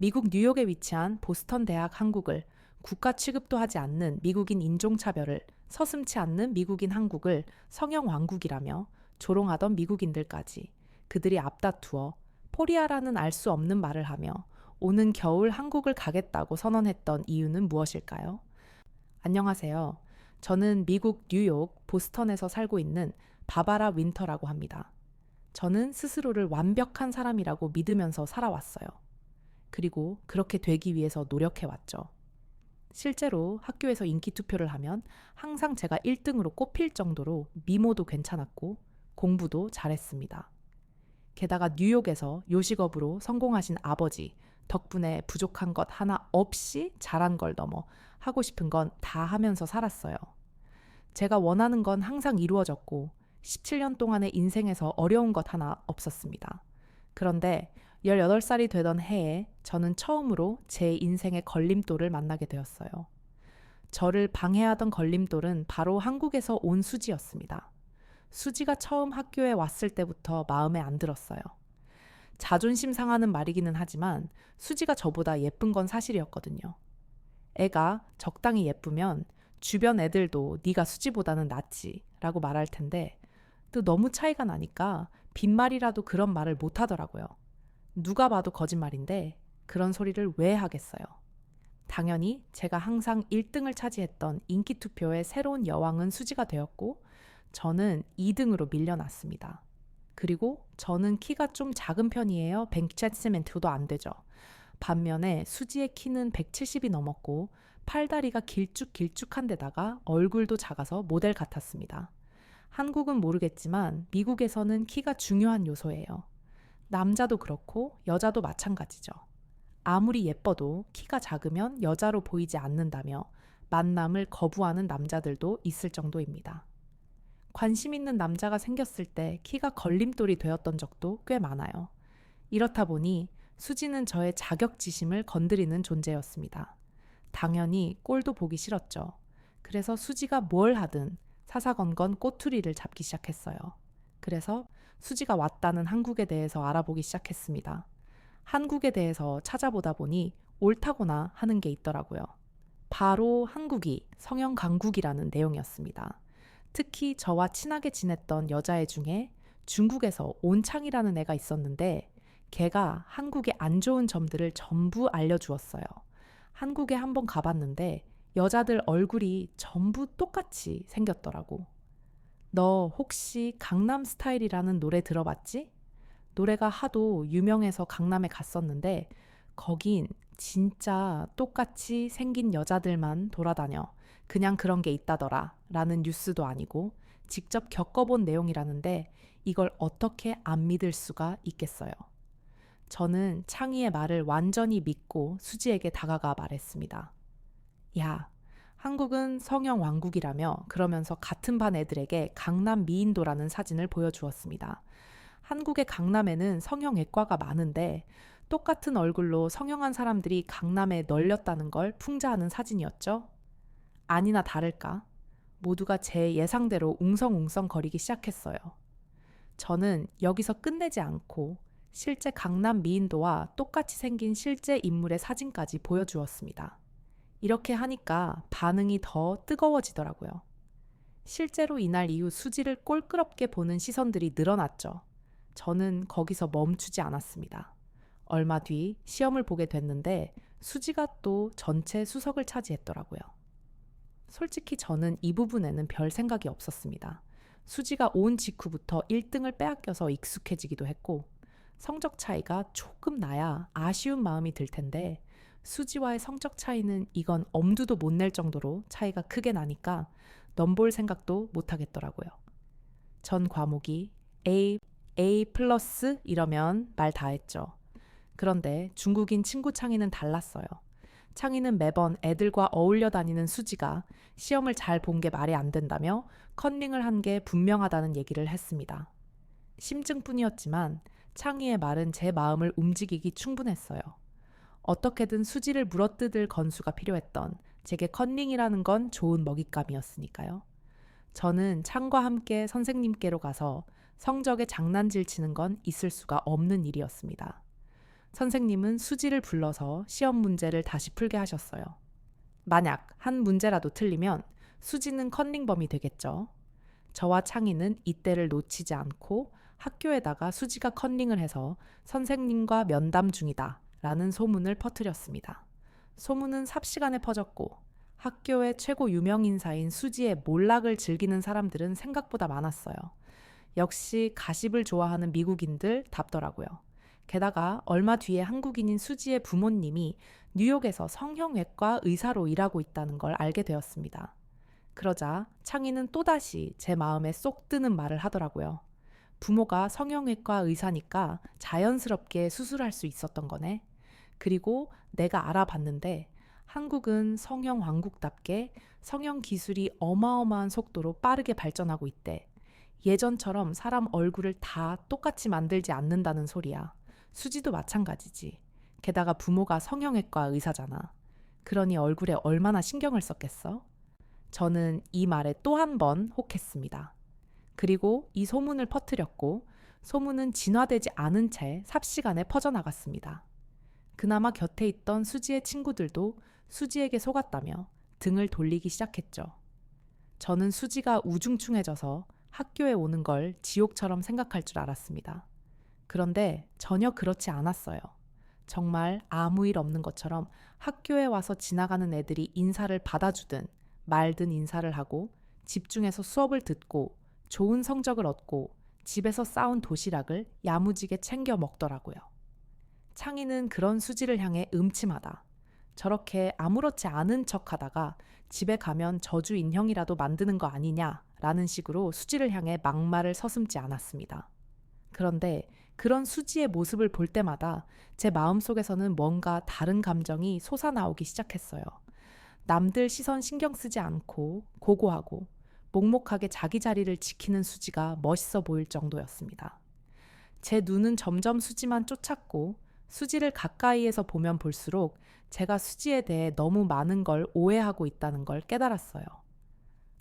미국 뉴욕에 위치한 보스턴 대학 한국을, 국가 취급도 하지 않는 미국인 인종차별을, 서슴지 않는 미국인 한국을 성형 왕국이라며 조롱하던 미국인들까지 그들이 앞다투어 포리아라는 알 수 없는 말을 하며 오는 겨울 한국을 가겠다고 선언했던 이유는 무엇일까요? 안녕하세요. 저는 미국 뉴욕 보스턴에서 살고 있는 바바라 윈터라고 합니다. 저는 스스로를 완벽한 사람이라고 믿으면서 살아왔어요. 그리고 그렇게 되기 위해서 노력해왔죠. 실제로 학교에서 인기 투표를 하면 항상 제가 1등으로 꼽힐 정도로 미모도 괜찮았고 공부도 잘했습니다. 게다가 뉴욕에서 요식업으로 성공하신 아버지 덕분에 부족한 것 하나 없이 잘한 걸 넘어 하고 싶은 건 다 하면서 살았어요. 제가 원하는 건 항상 이루어졌고 17년 동안의 인생에서 어려운 것 하나 없었습니다. 그런데 18살이 되던 해에 저는 처음으로 제 인생의 걸림돌을 만나게 되었어요. 저를 방해하던 걸림돌은 바로 한국에서 온 수지였습니다. 수지가 처음 학교에 왔을 때부터 마음에 안 들었어요. 자존심 상하는 말이기는 하지만 수지가 저보다 예쁜 건 사실이었거든요. 애가 적당히 예쁘면 주변 애들도 네가 수지보다는 낫지 라고 말할 텐데 또 너무 차이가 나니까 빈말이라도 그런 말을 못 하더라고요. 누가 봐도 거짓말인데 그런 소리를 왜 하겠어요? 당연히 제가 항상 1등을 차지했던 인기 투표의 새로운 여왕은 수지가 되었고 저는 2등으로 밀려났습니다. 그리고 저는 키가 좀 작은 편이에요. 170cm도 안 되죠. 반면에 수지의 키는 170이 넘었고 팔다리가 길쭉길쭉한 데다가 얼굴도 작아서 모델 같았습니다. 한국은 모르겠지만 미국에서는 키가 중요한 요소예요. 남자도 그렇고 여자도 마찬가지죠. 아무리 예뻐도 키가 작으면 여자로 보이지 않는다며 만남을 거부하는 남자들도 있을 정도입니다. 관심 있는 남자가 생겼을 때 키가 걸림돌이 되었던 적도 꽤 많아요. 이렇다 보니 수지는 저의 자격지심을 건드리는 존재였습니다. 당연히 꼴도 보기 싫었죠. 그래서 수지가 뭘 하든 사사건건 꼬투리를 잡기 시작했어요. 그래서 수지가 왔다는 한국에 대해서 알아보기 시작했습니다. 한국에 대해서 찾아보다 보니 옳다거나 하는 게 있더라고요. 바로 한국이 성형 강국이라는 내용이었습니다. 특히 저와 친하게 지냈던 여자애 중에 중국에서 온창이라는 애가 있었는데 걔가 한국의 안 좋은 점들을 전부 알려주었어요. 한국에 한번 가봤는데 여자들 얼굴이 전부 똑같이 생겼더라고. 너 혹시 강남 스타일이라는 노래 들어봤지? 노래가 하도 유명해서 강남에 갔었는데 거긴 진짜 똑같이 생긴 여자들만 돌아다녀. 그냥 그런 게 있다더라 라는 뉴스도 아니고 직접 겪어본 내용이라는데 이걸 어떻게 안 믿을 수가 있겠어요. 저는 창희의 말을 완전히 믿고 수지에게 다가가 말했습니다. 야, 한국은 성형 왕국이라며 그러면서 같은 반 애들에게 강남 미인도라는 사진을 보여주었습니다. 한국의 강남에는 성형외과가 많은데 똑같은 얼굴로 성형한 사람들이 강남에 널렸다는 걸 풍자하는 사진이었죠. 아니나 다를까 모두가 제 예상대로 웅성웅성 거리기 시작했어요. 저는 여기서 끝내지 않고 실제 강남 미인도와 똑같이 생긴 실제 인물의 사진까지 보여주었습니다. 이렇게 하니까 반응이 더 뜨거워지더라고요. 실제로 이날 이후 수지를 꼴끄럽게 보는 시선들이 늘어났죠. 저는 거기서 멈추지 않았습니다. 얼마 뒤 시험을 보게 됐는데 수지가 또 전체 수석을 차지했더라고요. 솔직히 저는 이 부분에는 별 생각이 없었습니다. 수지가 온 직후부터 1등을 빼앗겨서 익숙해지기도 했고 성적 차이가 조금 나야 아쉬운 마음이 들 텐데 수지와의 성적 차이는 이건 엄두도 못 낼 정도로 차이가 크게 나니까 넘볼 생각도 못 하겠더라고요. 전 과목이 A 플러스 이러면 말 다 했죠. 그런데 중국인 친구 창희는 달랐어요. 창희는 매번 애들과 어울려 다니는 수지가 시험을 잘 본 게 말이 안 된다며 컨닝을 한 게 분명하다는 얘기를 했습니다. 심증뿐이었지만 창희의 말은 제 마음을 움직이기 충분했어요. 어떻게든 수지를 물어뜯을 건수가 필요했던 제게 컨닝이라는 건 좋은 먹잇감이었으니까요. 저는 창과 함께 선생님께로 가서 성적에 장난질 치는 건 있을 수가 없는 일이었습니다. 선생님은 수지를 불러서 시험 문제를 다시 풀게 하셨어요. 만약 한 문제라도 틀리면 수지는 컨닝범이 되겠죠. 저와 창희는 이때를 놓치지 않고 학교에다가 수지가 컨닝을 해서 선생님과 면담 중이다 라는 소문을 퍼뜨렸습니다. 소문은 삽시간에 퍼졌고 학교의 최고 유명 인사인 수지의 몰락을 즐기는 사람들은 생각보다 많았어요. 역시 가십을 좋아하는 미국인들 답더라고요. 게다가 얼마 뒤에 한국인인 수지의 부모님이 뉴욕에서 성형외과 의사로 일하고 있다는 걸 알게 되었습니다. 그러자 창희는 또다시 제 마음에 쏙 드는 말을 하더라고요. 부모가 성형외과 의사니까 자연스럽게 수술할 수 있었던 거네. 그리고 내가 알아봤는데 한국은 성형 왕국답게 성형 기술이 어마어마한 속도로 빠르게 발전하고 있대. 예전처럼 사람 얼굴을 다 똑같이 만들지 않는다는 소리야. 수지도 마찬가지지. 게다가 부모가 성형외과 의사잖아. 그러니 얼굴에 얼마나 신경을 썼겠어? 저는 이 말에 또 한 번 혹했습니다. 그리고 이 소문을 퍼뜨렸고 소문은 진화되지 않은 채 삽시간에 퍼져나갔습니다. 그나마 곁에 있던 수지의 친구들도 수지에게 속았다며 등을 돌리기 시작했죠. 저는 수지가 우중충해져서 학교에 오는 걸 지옥처럼 생각할 줄 알았습니다. 그런데 전혀 그렇지 않았어요. 정말 아무 일 없는 것처럼 학교에 와서 지나가는 애들이 인사를 받아주든 말든 인사를 하고 집중해서 수업을 듣고 좋은 성적을 얻고 집에서 싸운 도시락을 야무지게 챙겨 먹더라고요. 창희는 그런 수지를 향해 음침하다. 저렇게 아무렇지 않은 척 하다가 집에 가면 저주 인형이라도 만드는 거 아니냐라는 식으로 수지를 향해 막말을 서슴지 않았습니다. 그런데 그런 수지의 모습을 볼 때마다 제 마음속에서는 뭔가 다른 감정이 솟아나오기 시작했어요. 남들 시선 신경 쓰지 않고 고고하고 묵묵하게 자기 자리를 지키는 수지가 멋있어 보일 정도였습니다. 제 눈은 점점 수지만 쫓았고 수지를 가까이에서 보면 볼수록 제가 수지에 대해 너무 많은 걸 오해하고 있다는 걸 깨달았어요.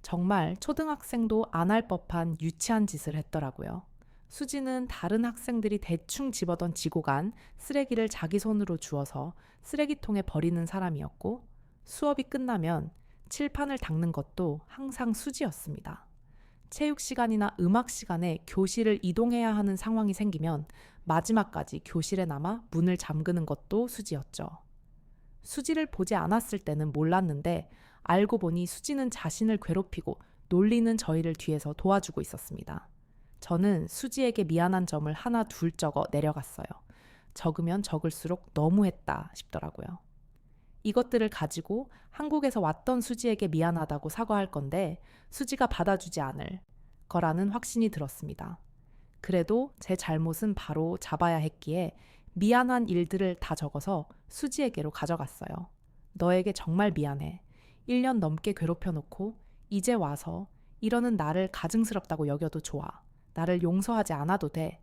정말 초등학생도 안 할 법한 유치한 짓을 했더라고요. 수지는 다른 학생들이 대충 집어던 지고간 쓰레기를 자기 손으로 주워서 쓰레기통에 버리는 사람이었고 수업이 끝나면 칠판을 닦는 것도 항상 수지였습니다. 체육 시간이나 음악 시간에 교실을 이동해야 하는 상황이 생기면 마지막까지 교실에 남아 문을 잠그는 것도 수지였죠. 수지를 보지 않았을 때는 몰랐는데 알고 보니 수지는 자신을 괴롭히고 놀리는 저희를 뒤에서 도와주고 있었습니다. 저는 수지에게 미안한 점을 하나 둘 적어 내려갔어요. 적으면 적을수록 너무했다 싶더라고요. 이것들을 가지고 한국에서 왔던 수지에게 미안하다고 사과할 건데 수지가 받아주지 않을 거라는 확신이 들었습니다. 그래도 제 잘못은 바로 잡아야 했기에 미안한 일들을 다 적어서 수지에게로 가져갔어요. 너에게 정말 미안해. 1년 넘게 괴롭혀놓고 이제 와서 이러는 나를 가증스럽다고 여겨도 좋아. 나를 용서하지 않아도 돼.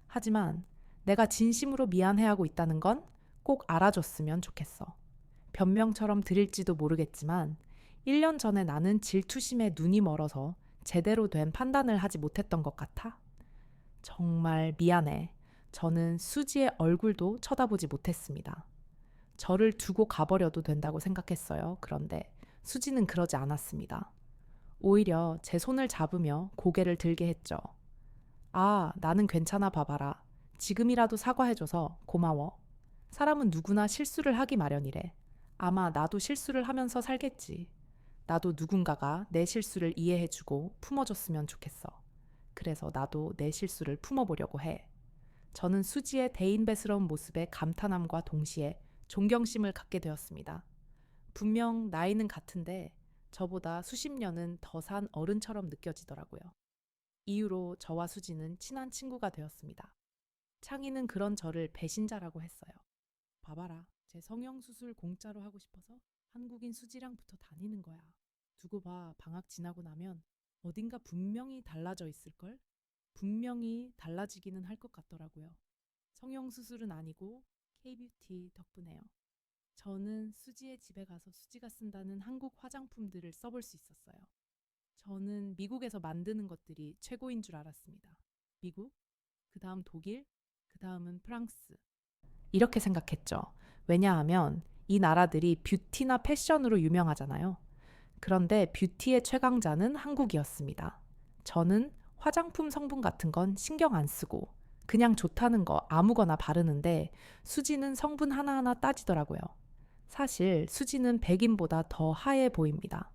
하지만 내가 진심으로 미안해하고 있다는 건 꼭 알아줬으면 좋겠어. 변명처럼 드릴지도 모르겠지만 1년 전에 나는 질투심에 눈이 멀어서 제대로 된 판단을 하지 못했던 것 같아. 정말 미안해. 저는 수지의 얼굴도 쳐다보지 못했습니다. 저를 두고 가버려도 된다고 생각했어요. 그런데 수지는 그러지 않았습니다. 오히려 제 손을 잡으며 고개를 들게 했죠. 아, 나는 괜찮아 봐봐라. 지금이라도 사과해줘서 고마워. 사람은 누구나 실수를 하기 마련이래. 아마 나도 실수를 하면서 살겠지. 나도 누군가가 내 실수를 이해해주고 품어줬으면 좋겠어. 그래서 나도 내 실수를 품어보려고 해. 저는 수지의 대인배스러운 모습에 감탄함과 동시에 존경심을 갖게 되었습니다. 분명 나이는 같은데 저보다 수십 년은 더 산 어른처럼 느껴지더라고요. 이후로 저와 수지는 친한 친구가 되었습니다. 창희는 그런 저를 배신자라고 했어요. 봐봐라, 제 성형수술 공짜로 하고 싶어서 한국인 수지랑 붙어 다니는 거야. 두고 봐, 방학 지나고 나면 어딘가 분명히 달라져 있을걸? 분명히 달라지기는 할 것 같더라고요. 성형수술은 아니고 K-뷰티 덕분에요. 저는 수지의 집에 가서 수지가 쓴다는 한국 화장품들을 써볼 수 있었어요. 저는 미국에서 만드는 것들이 최고인 줄 알았습니다. 미국, 그 다음 독일, 그 다음은 프랑스. 이렇게 생각했죠. 왜냐하면 이 나라들이 뷰티나 패션으로 유명하잖아요. 그런데 뷰티의 최강자는 한국이었습니다. 저는 화장품 성분 같은 건 신경 안 쓰고 그냥 좋다는 거 아무거나 바르는데 수지는 성분 하나하나 따지더라고요. 사실 수지는 백인보다 더 하얘 보입니다.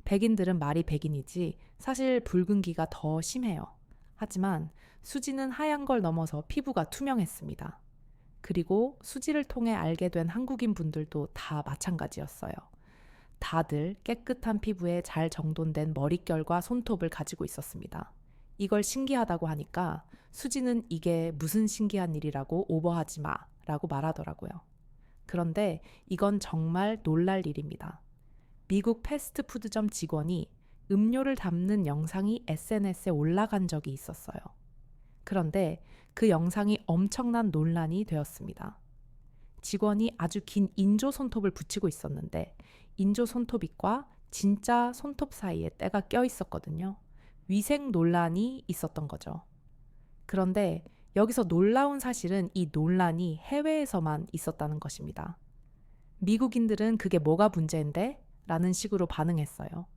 백인들은 말이 백인이지 사실 붉은기가 더 심해요. 하지만 수지는 하얀 걸 넘어서 피부가 투명했습니다. 그리고 수지를 통해 알게 된 한국인 분들도 다 마찬가지였어요. 다들 깨끗한 피부에 잘 정돈된 머릿결과 손톱을 가지고 있었습니다. 이걸 신기하다고 하니까 수지는 이게 무슨 신기한 일이라고 오버하지 마 라고 말하더라고요. 그런데 이건 정말 놀랄 일입니다. 미국 패스트푸드점 직원이 음료를 담는 영상이 SNS에 올라간 적이 있었어요. 그런데 그 영상이 엄청난 논란이 되었습니다. 직원이 아주 긴 인조 손톱을 붙이고 있었는데 인조 손톱잇과 진짜 손톱 사이에 때가 껴 있었거든요. 위생 논란이 있었던 거죠. 그런데 여기서 놀라운 사실은 이 논란이 해외에서만 있었다는 것입니다. 미국인들은 그게 뭐가 문제인데? 라는 식으로 반응했어요.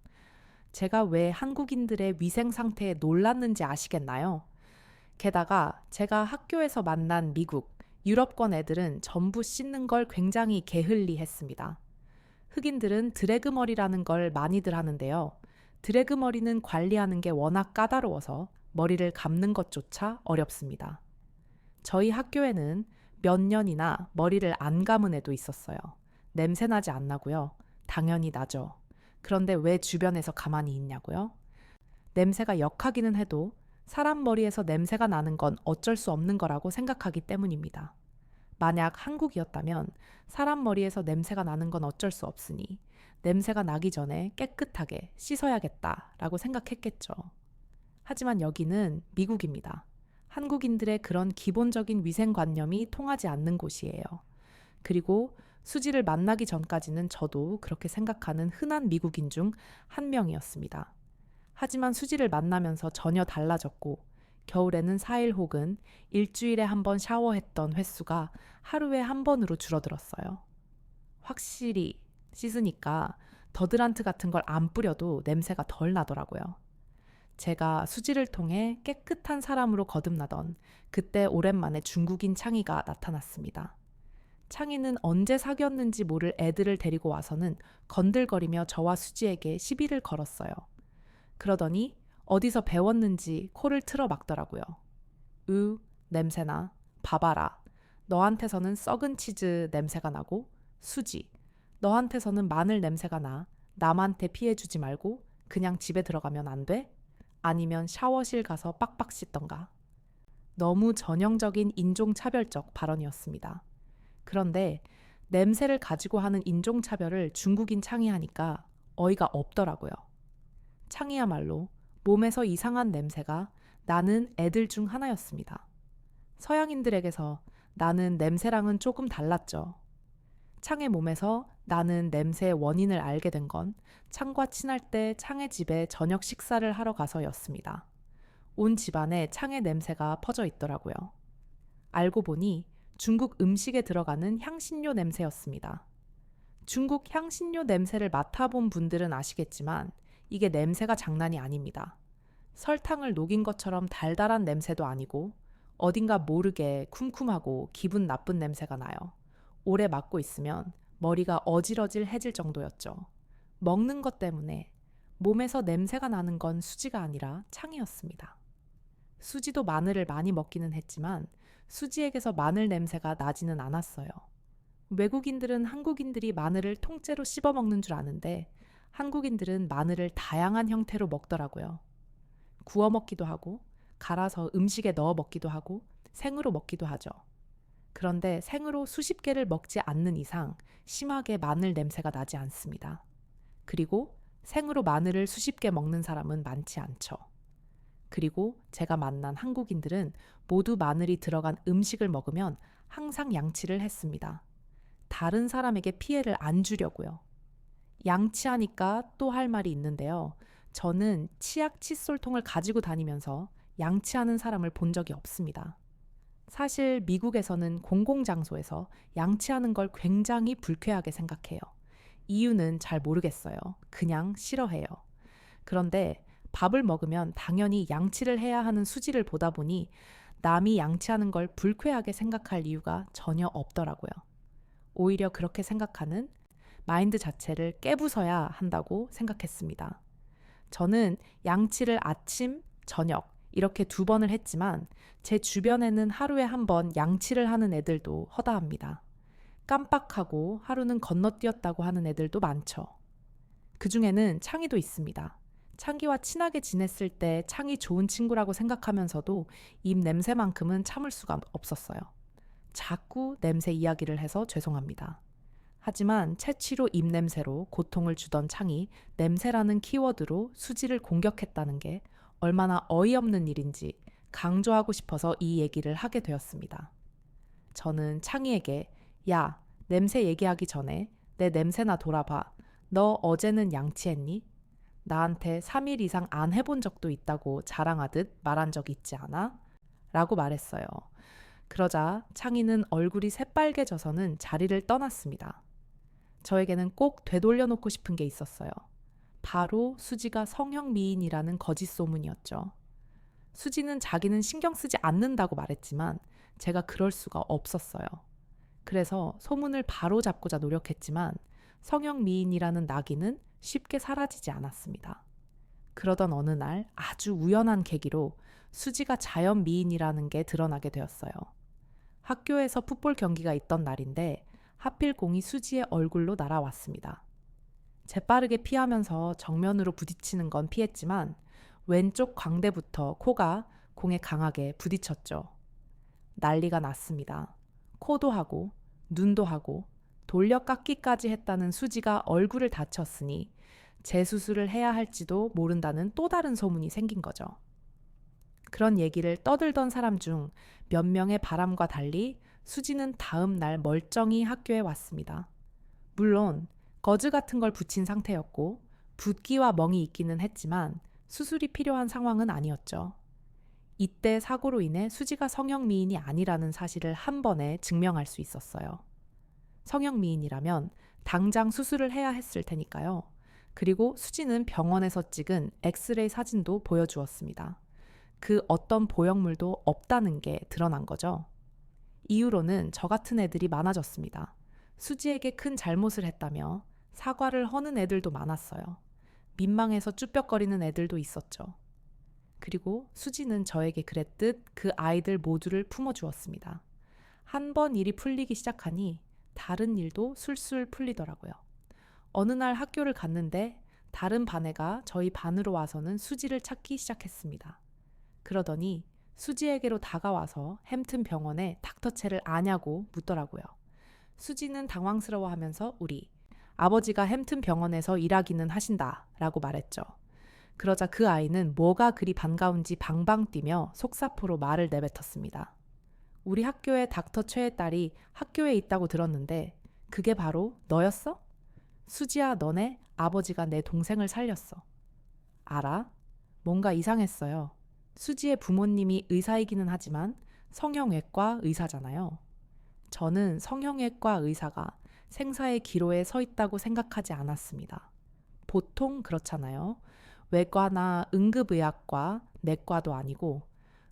제가 왜 한국인들의 위생 상태에 놀랐는지 아시겠나요? 게다가 제가 학교에서 만난 미국, 유럽권 애들은 전부 씻는 걸 굉장히 게을리 했습니다. 흑인들은 드래그 머리라는 걸 많이들 하는데요. 드래그 머리는 관리하는 게 워낙 까다로워서 머리를 감는 것조차 어렵습니다. 저희 학교에는 몇 년이나 머리를 안 감은 애도 있었어요. 냄새 나지 않나고요? 당연히 나죠. 그런데 왜 주변에서 가만히 있냐고요? 냄새가 역하기는 해도 사람 머리에서 냄새가 나는 건 어쩔 수 없는 거라고 생각하기 때문입니다. 만약 한국이었다면 사람 머리에서 냄새가 나는 건 어쩔 수 없으니 냄새가 나기 전에 깨끗하게 씻어야겠다라고 생각했겠죠. 하지만 여기는 미국입니다. 한국인들의 그런 기본적인 위생관념이 통하지 않는 곳이에요. 그리고 수지를 만나기 전까지는 저도 그렇게 생각하는 흔한 미국인 중 한 명이었습니다. 하지만 수지를 만나면서 전혀 달라졌고 겨울에는 4일 혹은 일주일에 한 번 샤워했던 횟수가 하루에 한 번으로 줄어들었어요. 확실히 씻으니까 더드란트 같은 걸 안 뿌려도 냄새가 덜 나더라고요. 제가 수지를 통해 깨끗한 사람으로 거듭나던 그때 오랜만에 중국인 창희가 나타났습니다. 창희는 언제 사귀었는지 모를 애들을 데리고 와서는 건들거리며 저와 수지에게 시비를 걸었어요. 그러더니 어디서 배웠는지 코를 틀어 막더라고요. 냄새나. 봐봐라. 너한테서는 썩은 치즈 냄새가 나고 수지. 너한테서는 마늘 냄새가 나. 남한테 피해주지 말고 그냥 집에 들어가면 안 돼? 아니면 샤워실 가서 빡빡 씻던가. 너무 전형적인 인종차별적 발언이었습니다. 그런데 냄새를 가지고 하는 인종차별을 중국인 창의하니까 어이가 없더라고요. 창의야말로 몸에서 이상한 냄새가 나는 애들 중 하나였습니다. 서양인들에게서 나는 냄새랑은 조금 달랐죠. 창의 몸에서 나는 냄새의 원인을 알게 된 건 창과 친할 때 창의 집에 저녁 식사를 하러 가서였습니다. 온 집안에 창의 냄새가 퍼져 있더라고요. 알고 보니 중국 음식에 들어가는 향신료 냄새였습니다. 중국 향신료 냄새를 맡아본 분들은 아시겠지만 이게 냄새가 장난이 아닙니다. 설탕을 녹인 것처럼 달달한 냄새도 아니고 어딘가 모르게 쿰쿰하고 기분 나쁜 냄새가 나요. 오래 맡고 있으면 머리가 어질어질해질 정도였죠. 먹는 것 때문에 몸에서 냄새가 나는 건 수지가 아니라 창이었습니다. 수지도 마늘을 많이 먹기는 했지만 수지에게서 마늘 냄새가 나지는 않았어요. 외국인들은 한국인들이 마늘을 통째로 씹어 먹는 줄 아는데 한국인들은 마늘을 다양한 형태로 먹더라고요. 구워 먹기도 하고 갈아서 음식에 넣어 먹기도 하고 생으로 먹기도 하죠. 그런데 생으로 수십 개를 먹지 않는 이상 심하게 마늘 냄새가 나지 않습니다. 그리고 생으로 마늘을 수십 개 먹는 사람은 많지 않죠. 그리고 제가 만난 한국인들은 모두 마늘이 들어간 음식을 먹으면 항상 양치를 했습니다. 다른 사람에게 피해를 안 주려고요. 양치하니까 또 할 말이 있는데요. 저는 치약 칫솔통을 가지고 다니면서 양치하는 사람을 본 적이 없습니다. 사실 미국에서는 공공장소에서 양치하는 걸 굉장히 불쾌하게 생각해요. 이유는 잘 모르겠어요. 그냥 싫어해요. 그런데 밥을 먹으면 당연히 양치를 해야 하는 수지를 보다 보니 남이 양치하는 걸 불쾌하게 생각할 이유가 전혀 없더라고요. 오히려 그렇게 생각하는 마인드 자체를 깨부숴야 한다고 생각했습니다. 저는 양치를 아침, 저녁 이렇게 2번을 했지만 제 주변에는 하루에 1번 양치를 하는 애들도 허다합니다. 깜빡하고 하루는 건너뛰었다고 하는 애들도 많죠. 그 중에는 창희도 있습니다. 창희와 친하게 지냈을 때 창희 좋은 친구라고 생각하면서도 입 냄새만큼은 참을 수가 없었어요. 자꾸 냄새 이야기를 해서 죄송합니다. 하지만 채취로 입냄새로 고통을 주던 창이 냄새라는 키워드로 수지를 공격했다는 게 얼마나 어이없는 일인지 강조하고 싶어서 이 얘기를 하게 되었습니다. 저는 창이에게 야, 냄새 얘기하기 전에 내 냄새나 돌아봐. 너 어제는 양치했니? 나한테 3일 이상 안 해본 적도 있다고 자랑하듯 말한 적 있지 않아? 라고 말했어요. 그러자 창이는 얼굴이 새빨개져서는 자리를 떠났습니다. 저에게는 꼭 되돌려 놓고 싶은 게 있었어요. 바로 수지가 성형미인이라는 거짓 소문이었죠. 수지는 자기는 신경 쓰지 않는다고 말했지만 제가 그럴 수가 없었어요. 그래서 소문을 바로 잡고자 노력했지만 성형미인이라는 낙인은 쉽게 사라지지 않았습니다. 그러던 어느 날 아주 우연한 계기로 수지가 자연미인이라는 게 드러나게 되었어요. 학교에서 풋볼 경기가 있던 날인데 하필 공이 수지의 얼굴로 날아왔습니다. 재빠르게 피하면서 정면으로 부딪히는 건 피했지만 왼쪽 광대부터 코가 공에 강하게 부딪혔죠. 난리가 났습니다. 코도 하고 눈도 하고 돌려깎기까지 했다는 수지가 얼굴을 다쳤으니 재수술을 해야 할지도 모른다는 또 다른 소문이 생긴 거죠. 그런 얘기를 떠들던 사람 중 몇 명의 바람과 달리 수지는 다음 날 멀쩡히 학교에 왔습니다. 물론 거즈 같은 걸 붙인 상태였고 붓기와 멍이 있기는 했지만 수술이 필요한 상황은 아니었죠. 이때 사고로 인해 수지가 성형미인이 아니라는 사실을 한 번에 증명할 수 있었어요. 성형미인이라면 당장 수술을 해야 했을 테니까요. 그리고 수지는 병원에서 찍은 엑스레이 사진도 보여주었습니다. 그 어떤 보형물도 없다는 게 드러난 거죠. 이후로는 저 같은 애들이 많아졌습니다. 수지에게 큰 잘못을 했다며 사과를 허는 애들도 많았어요. 민망해서 쭈뼛거리는 애들도 있었죠. 그리고 수지는 저에게 그랬듯 그 아이들 모두를 품어주었습니다. 한 번 일이 풀리기 시작하니 다른 일도 술술 풀리더라고요. 어느 날 학교를 갔는데 다른 반 애가 저희 반으로 와서는 수지를 찾기 시작했습니다. 그러더니 수지에게로 다가와서 햄튼 병원에 닥터체를 아냐고 묻더라고요. 수지는 당황스러워하면서 우리 아버지가 햄튼 병원에서 일하기는 하신다 라고 말했죠. 그러자 그 아이는 뭐가 그리 반가운지 방방 뛰며 속사포로 말을 내뱉었습니다. 우리 학교에 닥터 최의 딸이 학교에 있다고 들었는데 그게 바로 너였어? 수지야, 너네 아버지가 내 동생을 살렸어. 알아? 뭔가 이상했어요. 수지의 부모님이 의사이기는 하지만 성형외과 의사잖아요. 저는 성형외과 의사가 생사의 기로에 서 있다고 생각하지 않았습니다. 보통 그렇잖아요. 외과나 응급의학과, 내과도 아니고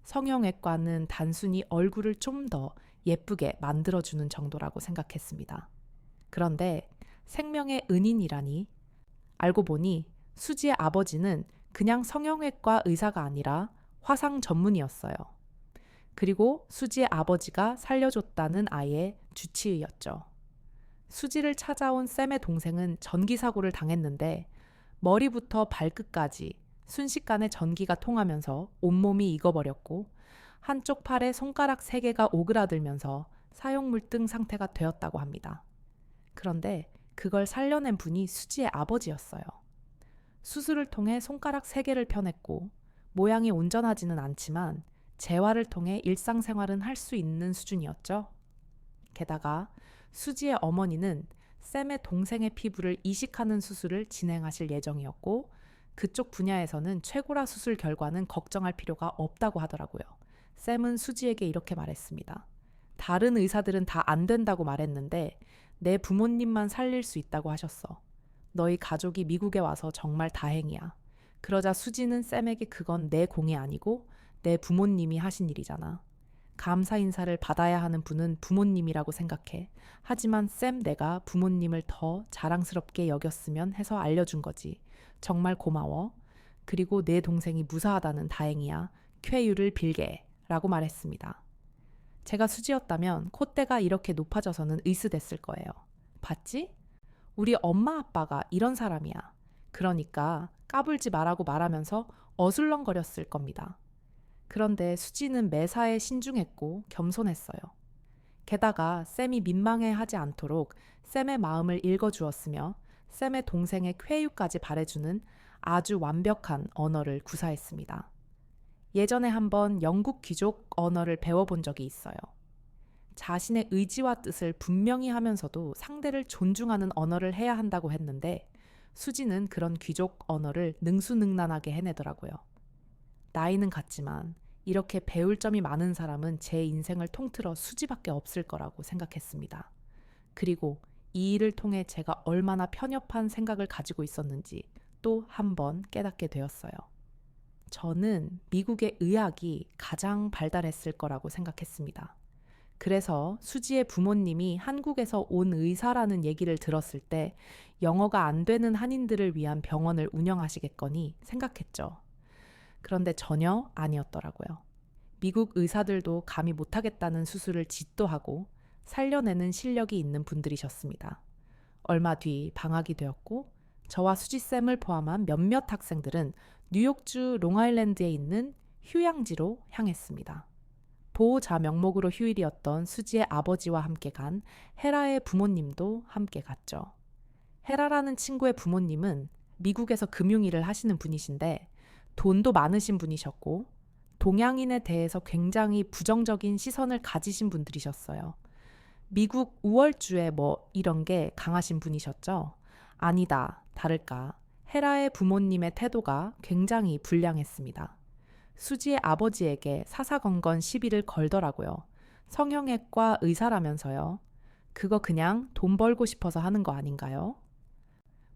성형외과는 단순히 얼굴을 좀 더 예쁘게 만들어주는 정도라고 생각했습니다. 그런데 생명의 은인이라니 알고 보니 수지의 아버지는 그냥 성형외과 의사가 아니라 화상 전문의였어요. 그리고 수지의 아버지가 살려줬다는 아이의 주치의였죠. 수지를 찾아온 쌤의 동생은 전기사고를 당했는데 머리부터 발끝까지 순식간에 전기가 통하면서 온몸이 익어버렸고 한쪽 팔에 손가락 3개가 오그라들면서 사형물등 상태가 되었다고 합니다. 그런데 그걸 살려낸 분이 수지의 아버지였어요. 수술을 통해 손가락 3개를 펴냈고 모양이 온전하지는 않지만 재활을 통해 일상생활은 할 수 있는 수준이었죠. 게다가 수지의 어머니는 쌤의 동생의 피부를 이식하는 수술을 진행하실 예정이었고 그쪽 분야에서는 최고라 수술 결과는 걱정할 필요가 없다고 하더라고요. 샘은 수지에게 이렇게 말했습니다. 다른 의사들은 다 안 된다고 말했는데 내 부모님만 살릴 수 있다고 하셨어. 너희 가족이 미국에 와서 정말 다행이야. 그러자 수지는 샘에게 그건 내 공이 아니고 내 부모님이 하신 일이잖아. 감사 인사를 받아야 하는 분은 부모님이라고 생각해. 하지만 샘 내가 부모님을 더 자랑스럽게 여겼으면 해서 알려준 거지. 정말 고마워. 그리고 내 동생이 무사하다는 다행이야. 쾌유를 빌게 라고 말했습니다. 제가 수지였다면 콧대가 이렇게 높아져서는 으스댔을 거예요. 봤지? 우리 엄마 아빠가 이런 사람이야. 그러니까 까불지 말라고 말하면서 어슬렁거렸을 겁니다. 그런데 수지는 매사에 신중했고 겸손했어요. 게다가 샘이 민망해하지 않도록 샘의 마음을 읽어주었으며 샘의 동생의 쾌유까지 바래주는 아주 완벽한 언어를 구사했습니다. 예전에 한번 영국 귀족 언어를 배워본 적이 있어요. 자신의 의지와 뜻을 분명히 하면서도 상대를 존중하는 언어를 해야 한다고 했는데 수지는 그런 귀족 언어를 능수능란하게 해내더라고요. 나이는 같지만 이렇게 배울 점이 많은 사람은 제 인생을 통틀어 수지밖에 없을 거라고 생각했습니다. 그리고 이 일을 통해 제가 얼마나 편협한 생각을 가지고 있었는지 또 한 번 깨닫게 되었어요. 저는 미국의 의학이 가장 발달했을 거라고 생각했습니다. 그래서 수지의 부모님이 한국에서 온 의사라는 얘기를 들었을 때 영어가 안 되는 한인들을 위한 병원을 운영하시겠거니 생각했죠. 그런데 전혀 아니었더라고요. 미국 의사들도 감히 못하겠다는 수술을 집도하고 살려내는 실력이 있는 분들이셨습니다. 얼마 뒤 방학이 되었고 저와 수지쌤을 포함한 몇몇 학생들은 뉴욕주 롱아일랜드에 있는 휴양지로 향했습니다. 보호자 명목으로 휴일이었던 수지의 아버지와 함께 간 헤라의 부모님도 함께 갔죠. 헤라라는 친구의 부모님은 미국에서 금융일을 하시는 분이신데 돈도 많으신 분이셨고 동양인에 대해서 굉장히 부정적인 시선을 가지신 분들이셨어요. 미국 우월주에 이런 게 강하신 분이셨죠. 아니다, 다를까. 헤라의 부모님의 태도가 굉장히 불량했습니다. 수지의 아버지에게 사사건건 시비를 걸더라고요. 성형외과 의사라면서요. 그거 그냥 돈 벌고 싶어서 하는 거 아닌가요?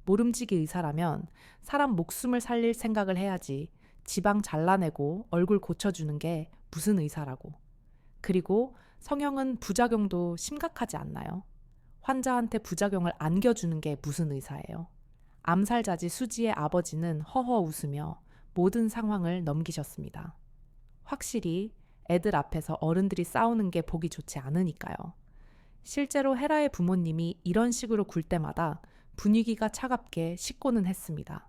모름지기 의사라면 사람 목숨을 살릴 생각을 해야지 지방 잘라내고 얼굴 고쳐주는 게 무슨 의사라고. 그리고 성형은 부작용도 심각하지 않나요? 환자한테 부작용을 안겨주는 게 무슨 의사예요? 암살자지 수지의 아버지는 허허 웃으며 모든 상황을 넘기셨습니다. 확실히 애들 앞에서 어른들이 싸우는 게 보기 좋지 않으니까요. 실제로 헤라의 부모님이 이런 식으로 굴 때마다 분위기가 차갑게 식고는 했습니다.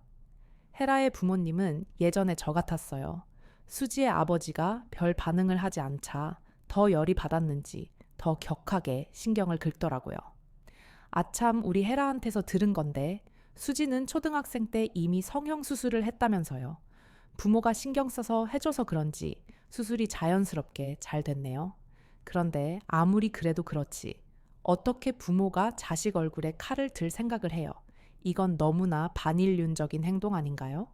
헤라의 부모님은 예전에 저 같았어요. 수지의 아버지가 별 반응을 하지 않자 더 열이 받았는지 더 격하게 신경을 긁더라고요. 아참 우리 헤라한테서 들은 건데 수지는 초등학생 때 이미 성형 수술을 했다면서요. 부모가 신경 써서 해줘서 그런지 수술이 자연스럽게 잘 됐네요. 그런데 아무리 그래도 그렇지. 어떻게 부모가 자식 얼굴에 칼을 들 생각을 해요. 이건 너무나 반인륜적인 행동 아닌가요?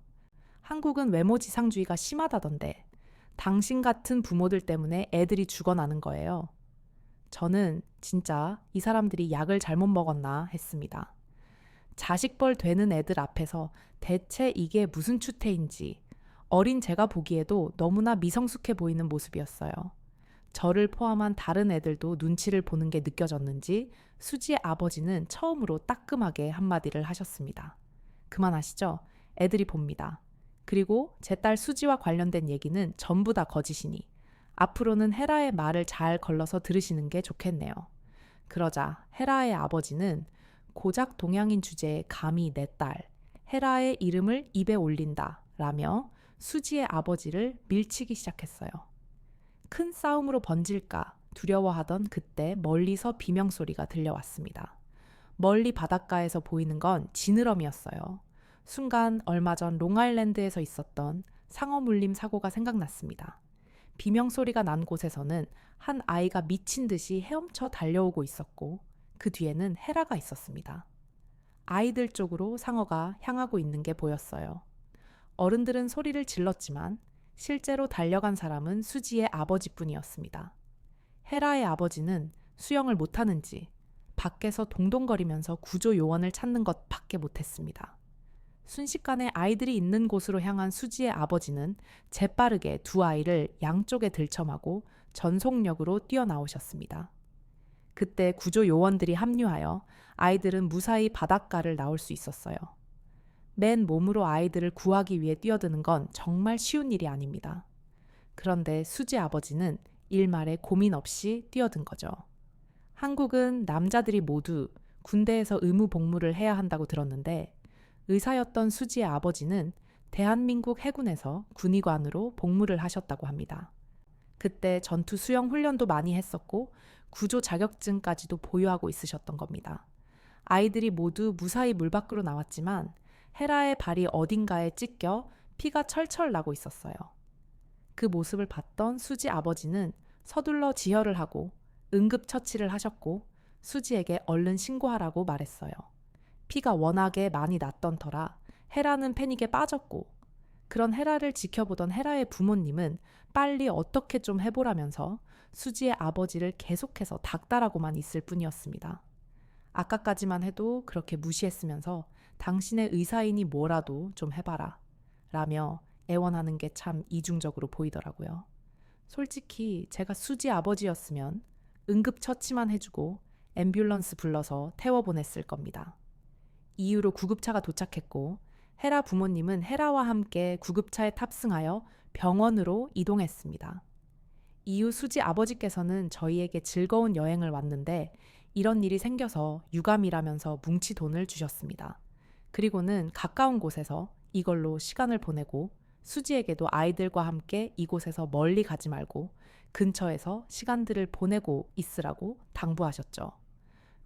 한국은 외모지상주의가 심하다던데 당신 같은 부모들 때문에 애들이 죽어나는 거예요. 저는 진짜 이 사람들이 약을 잘못 먹었나 했습니다. 자식벌 되는 애들 앞에서 대체 이게 무슨 추태인지 어린 제가 보기에도 너무나 미성숙해 보이는 모습이었어요. 저를 포함한 다른 애들도 눈치를 보는 게 느껴졌는지 수지의 아버지는 처음으로 따끔하게 한마디를 하셨습니다. 그만하시죠. 애들이 봅니다. 그리고 제 딸 수지와 관련된 얘기는 전부 다 거짓이니 앞으로는 헤라의 말을 잘 걸러서 들으시는 게 좋겠네요. 그러자 헤라의 아버지는 고작 동양인 주제에 감히 내 딸, 헤라의 이름을 입에 올린다 라며 수지의 아버지를 밀치기 시작했어요. 큰 싸움으로 번질까 두려워하던 그때 멀리서 비명소리가 들려왔습니다. 멀리 바닷가에서 보이는 건 지느러미였어요. 순간 얼마 전 롱아일랜드에서 있었던 상어물림 사고가 생각났습니다. 비명소리가 난 곳에서는 한 아이가 미친 듯이 헤엄쳐 달려오고 있었고 그 뒤에는 헤라가 있었습니다. 아이들 쪽으로 상어가 향하고 있는 게 보였어요. 어른들은 소리를 질렀지만 실제로 달려간 사람은 수지의 아버지뿐이었습니다. 헤라의 아버지는 수영을 못하는지 밖에서 동동거리면서 구조 요원을 찾는 것밖에 못했습니다. 순식간에 아이들이 있는 곳으로 향한 수지의 아버지는 재빠르게 두 아이를 양쪽에 들쳐마고 전속력으로 뛰어나오셨습니다. 그때 구조 요원들이 합류하여 아이들은 무사히 바닷가를 나올 수 있었어요. 맨 몸으로 아이들을 구하기 위해 뛰어드는 건 정말 쉬운 일이 아닙니다. 그런데 수지 아버지는 일말의 고민 없이 뛰어든 거죠. 한국은 남자들이 모두 군대에서 의무 복무를 해야 한다고 들었는데 의사였던 수지의 아버지는 대한민국 해군에서 군의관으로 복무를 하셨다고 합니다. 그때 전투 수영 훈련도 많이 했었고 구조 자격증까지도 보유하고 있으셨던 겁니다. 아이들이 모두 무사히 물 밖으로 나왔지만 헤라의 발이 어딘가에 찢겨 피가 철철 나고 있었어요. 그 모습을 봤던 수지 아버지는 서둘러 지혈을 하고 응급처치를 하셨고 수지에게 얼른 신고하라고 말했어요. 피가 워낙에 많이 났던 터라 헤라는 패닉에 빠졌고 그런 헤라를 지켜보던 헤라의 부모님은 빨리 어떻게 좀 해보라면서 수지의 아버지를 계속해서 닥달하고만 있을 뿐이었습니다. 아까까지만 해도 그렇게 무시했으면서 당신의 의사이니 뭐라도 좀 해봐라 라며 애원하는 게 참 이중적으로 보이더라고요. 솔직히 제가 수지 아버지였으면 응급처치만 해주고 앰뷸런스 불러서 태워보냈을 겁니다. 이후로 구급차가 도착했고 헤라 부모님은 헤라와 함께 구급차에 탑승하여 병원으로 이동했습니다. 이후 수지 아버지께서는 저희에게 즐거운 여행을 왔는데 이런 일이 생겨서 유감이라면서 뭉치 돈을 주셨습니다. 그리고는 가까운 곳에서 이걸로 시간을 보내고 수지에게도 아이들과 함께 이곳에서 멀리 가지 말고 근처에서 시간들을 보내고 있으라고 당부하셨죠.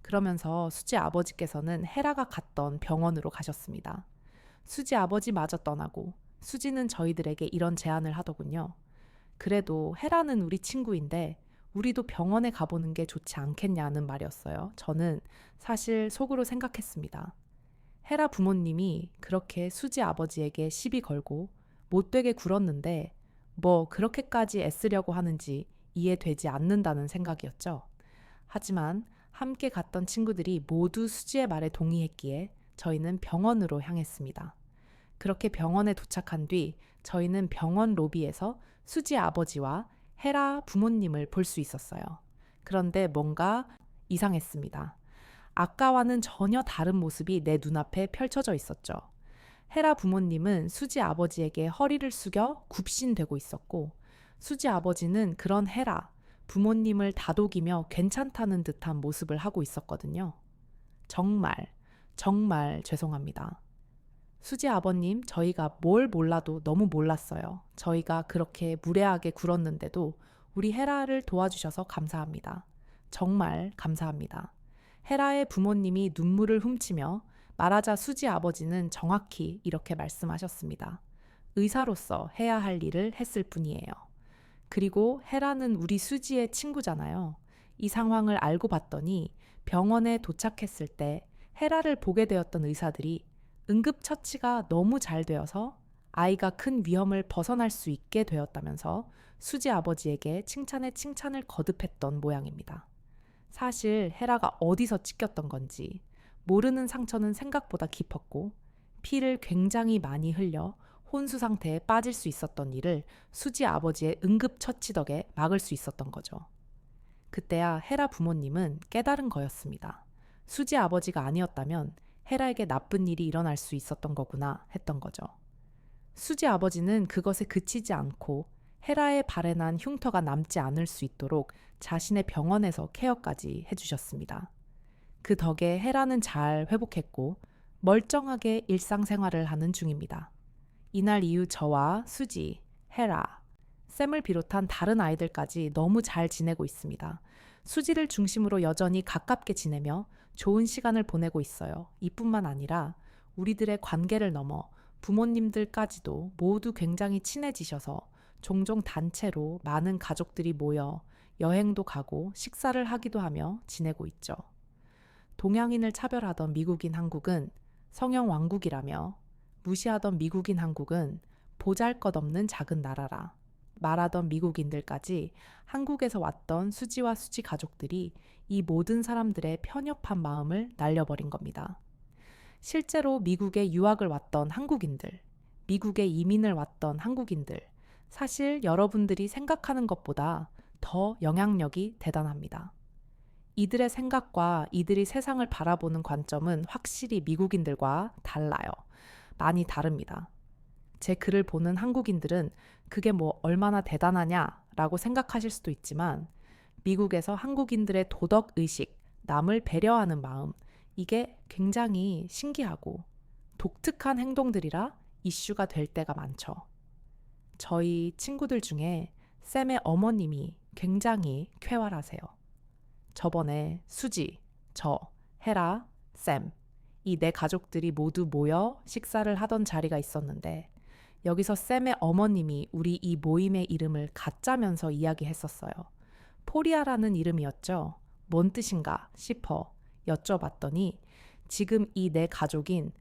그러면서 수지 아버지께서는 헤라가 갔던 병원으로 가셨습니다. 수지 아버지마저 떠나고 수지는 저희들에게 이런 제안을 하더군요. 그래도 헤라는 우리 친구인데 우리도 병원에 가보는 게 좋지 않겠냐는 말이었어요. 저는 사실 속으로 생각했습니다. 헤라 부모님이 그렇게 수지 아버지에게 시비 걸고 못되게 굴었는데 뭐 그렇게까지 애쓰려고 하는지 이해되지 않는다는 생각이었죠. 하지만 함께 갔던 친구들이 모두 수지의 말에 동의했기에 저희는 병원으로 향했습니다. 그렇게 병원에 도착한 뒤 저희는 병원 로비에서 수지 아버지와 헤라 부모님을 볼 수 있었어요. 그런데 뭔가 이상했습니다. 아까와는 전혀 다른 모습이 내 눈앞에 펼쳐져 있었죠. 헤라 부모님은 수지 아버지에게 허리를 숙여 굽신대고 있었고 수지 아버지는 그런 헤라 부모님을 다독이며 괜찮다는 듯한 모습을 하고 있었거든요. 정말 죄송합니다. 수지 아버님, 저희가 뭘 몰라도 너무 몰랐어요. 저희가 그렇게 무례하게 굴었는데도 우리 헤라를 도와주셔서 감사합니다. 정말 감사합니다. 헤라의 부모님이 눈물을 훔치며 말하자 수지 아버지는 정확히 이렇게 말씀하셨습니다. 의사로서 해야 할 일을 했을 뿐이에요. 그리고 헤라는 우리 수지의 친구잖아요. 이 상황을 알고 봤더니 병원에 도착했을 때 헤라를 보게 되었던 의사들이 응급처치가 너무 잘 되어서 아이가 큰 위험을 벗어날 수 있게 되었다면서 수지 아버지에게 칭찬에 칭찬을 거듭했던 모양입니다. 사실 헤라가 어디서 찢겼던 건지 모르는 상처는 생각보다 깊었고 피를 굉장히 많이 흘려 혼수 상태에 빠질 수 있었던 일을 수지 아버지의 응급처치 덕에 막을 수 있었던 거죠. 그때야 헤라 부모님은 깨달은 거였습니다. 수지 아버지가 아니었다면 헤라에게 나쁜 일이 일어날 수 있었던 거구나 했던 거죠. 수지 아버지는 그것에 그치지 않고 헤라의 발에 난 흉터가 남지 않을 수 있도록 자신의 병원에서 케어까지 해주셨습니다. 그 덕에 헤라는 잘 회복했고 멀쩡하게 일상생활을 하는 중입니다. 이날 이후 저와 수지, 헤라, 샘을 비롯한 다른 아이들까지 너무 잘 지내고 있습니다. 수지를 중심으로 여전히 가깝게 지내며 좋은 시간을 보내고 있어요. 이뿐만 아니라 우리들의 관계를 넘어 부모님들까지도 모두 굉장히 친해지셔서 종종 단체로 많은 가족들이 모여 여행도 가고 식사를 하기도 하며 지내고 있죠. 동양인을 차별하던 미국인 한국은 성형 왕국이라며 무시하던 미국인 한국은 보잘것없는 작은 나라라 말하던 미국인들까지 한국에서 왔던 수지와 수지 가족들이 이 모든 사람들의 편협한 마음을 날려버린 겁니다. 실제로 미국에 유학을 왔던 한국인들, 미국에 이민을 왔던 한국인들, 사실 여러분들이 생각하는 것보다 더 영향력이 대단합니다. 이들의 생각과 이들이 세상을 바라보는 관점은 확실히 미국인들과 달라요. 많이 다릅니다. 제 글을 보는 한국인들은 그게 뭐 얼마나 대단하냐라고 생각하실 수도 있지만 미국에서 한국인들의 도덕의식, 남을 배려하는 마음, 이게 굉장히 신기하고 독특한 행동들이라 이슈가 될 때가 많죠. 저희 친구들 중에 쌤의 어머님이 굉장히 쾌활하세요. 저번에 수지, 저, 헤라, 쌤, 이 네 가족들이 모두 모여 식사를 하던 자리가 있었는데 여기서 쌤의 어머님이 우리 이 모임의 이름을 가짜면서 이야기했었어요. 포리아라는 이름이었죠. 뭔 뜻인가 싶어 여쭤봤더니 지금 이 네 가족인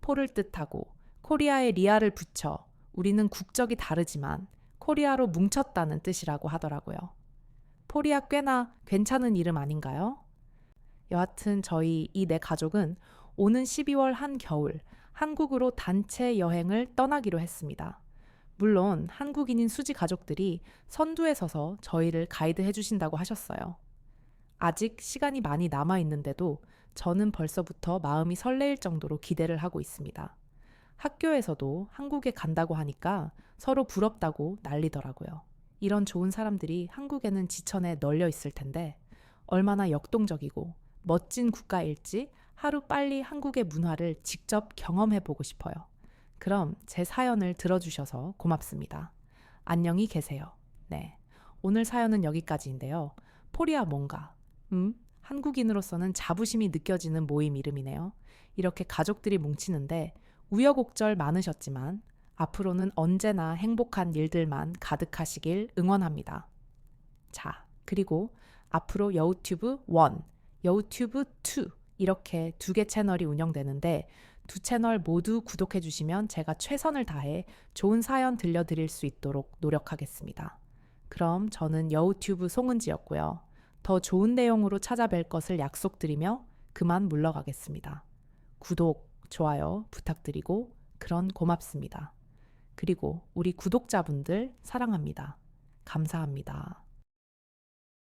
포를 뜻하고 코리아에 리아를 붙여 우리는 국적이 다르지만 코리아로 뭉쳤다는 뜻이라고 하더라고요. 포리아 꽤나 괜찮은 이름 아닌가요? 여하튼 저희 이 네 가족은 오는 12월 한겨울 한국으로 단체 여행을 떠나기로 했습니다. 물론 한국인인 수지 가족들이 선두에 서서 저희를 가이드해 주신다고 하셨어요. 아직 시간이 많이 남아 있는데도 저는 벌써부터 마음이 설레일 정도로 기대를 하고 있습니다. 학교에서도 한국에 간다고 하니까 서로 부럽다고 난리더라고요. 이런 좋은 사람들이 한국에는 지천에 널려 있을 텐데 얼마나 역동적이고 멋진 국가일지 하루 빨리 한국의 문화를 직접 경험해 보고 싶어요. 그럼 제 사연을 들어주셔서 고맙습니다. 안녕히 계세요. 네, 오늘 사연은 여기까지인데요. 포리아 뭔가? 한국인으로서는 자부심이 느껴지는 모임 이름이네요. 이렇게 가족들이 뭉치는데 우여곡절 많으셨지만 앞으로는 언제나 행복한 일들만 가득하시길 응원합니다. 자, 그리고 앞으로 여우튜브 1, 여우튜브 2 이렇게 2개 채널이 운영되는데 두 채널 모두 구독해 주시면 제가 최선을 다해 좋은 사연 들려드릴 수 있도록 노력하겠습니다. 그럼 저는 여우튜브 송은지였고요. 더 좋은 내용으로 찾아뵐 것을 약속드리며 그만 물러가겠습니다. 구독, 좋아요 부탁드리고 그런 고맙습니다. 그리고 우리 구독자분들 사랑합니다. 감사합니다.